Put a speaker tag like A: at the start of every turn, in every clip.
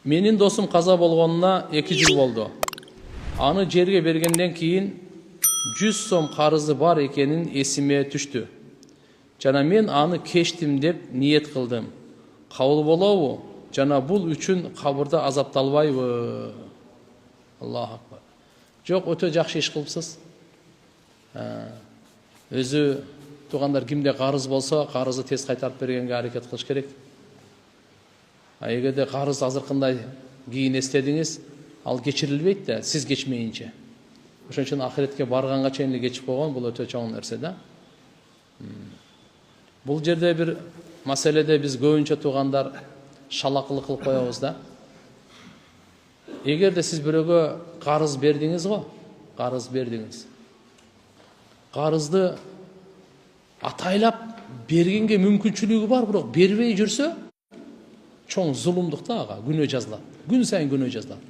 A: Менин досум каза болгонуна 2 жыл болду. Аны жерге бергенден кийин 100 сом карызы бар экенин эсиме түштү. Жана мен аны кечтим деп ниет кылдым. Кабыл болобу? Жана бул үчүн кабырда азапталбайбы? Аллаху акбар. Жок, өтө жакшы иш кылыпсыз. Өзү туугандар кимде карыз болсо, карызы тез кайтарып бергенге аракет кылыш керек. Эгерде карыз азыркындай кийин эстедиңиз, ал кечирилбейт да, сиз кечмейинче. Ошон үчүн ахиретке барганга чейин кечип койгон, бул өтө чоң нерсе да. Бул жерде бир маселеде биз көбүнчө туугандар шалакылык кылып коебуз да. Эгерде сиз бирөөгө карыз бердиңиз го, карыз бердиңиз. Карызды атайлап бергенге мүмкүнчүлүгү бар, бирок бербей жүрсө, чоң зулумдук да ага, күнөө жазылат. Күн сайын күнөө жазылат.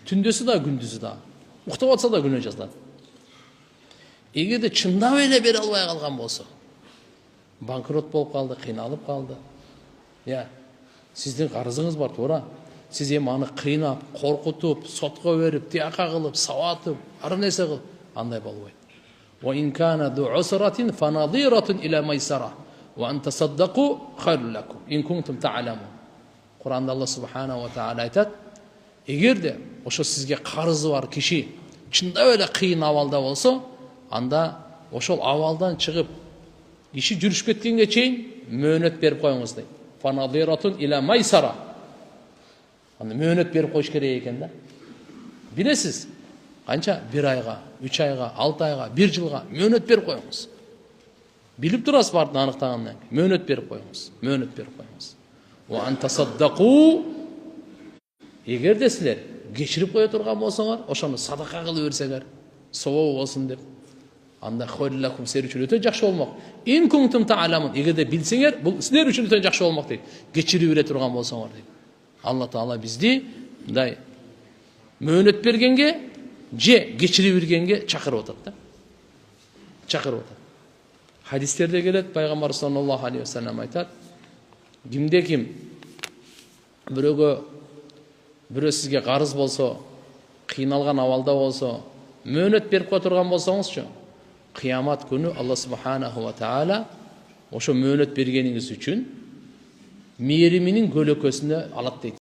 A: Түндөсү да, күндүзү да. Уктап атса да күнөө жазылат. Эгерде чындап эле бере албай калган болсо, банкрот болуп калды, кыйналып калды. Сиздин карызыңыз бар, туура. Сиз эми аны кыйнап, коркутуп, сотко берип, тияка кылып, сабатып, ар нерсе кылып, андай болбойт. Wa in kana du usratin fanadiratun ila maysara wa an tasaddaqu khairul lakum in kuntum ta'lamun. Куранда Аллах субханаху ва тааля айтат: эгерде ошо сизге карызы бар киши чындап эле кыйын абалда болсо, анда ошол абалдан чыгып иши жүрүшүп кеткенге чейин мөөнөт берип коюңуз дейт. Фанадиратун иля майсара. Анда мөөнөт берип коюш керек экен да. Билесиз, канча? 1 айга, 3 айга, 6 айга, 1 жылга мөөнөт берип коюңуз. Билип турасыз бардын аныктагандан кийин мөөнөт берип коюңуз. Мөөнөт берип коюңуз. Wa an tasaddaqu. Эгерде силер кечирип кое турган болсоңор, ошону садака кылып берсеңер, сабабы болсун деп, анда khairul lakum силер үчүн өтө жакшы болмок. In kuntum ta'lamun. Эгерде билсеңер, бул силер үчүн өтө жакшы болмок дейт. Кечирип бере турган болсоңор дейт. Алла Таала бизди мындай мөөнөт бергенге же кечирип бергенге чакырып атат да. Чакырып атат. Хадистерде келет, пайгамбар саллаллаху алейхи ва саллям айтат: кимде ким бирөө сизге карыз болсо, кыйналган абалда болсо, мөөнөт берип кое турган болсоңузчу, кыямат күнү Алла субханаху ва тааля ошо мөөнөт бергениңиз үчүн мээриминин көлөкөсүнө алат дейт.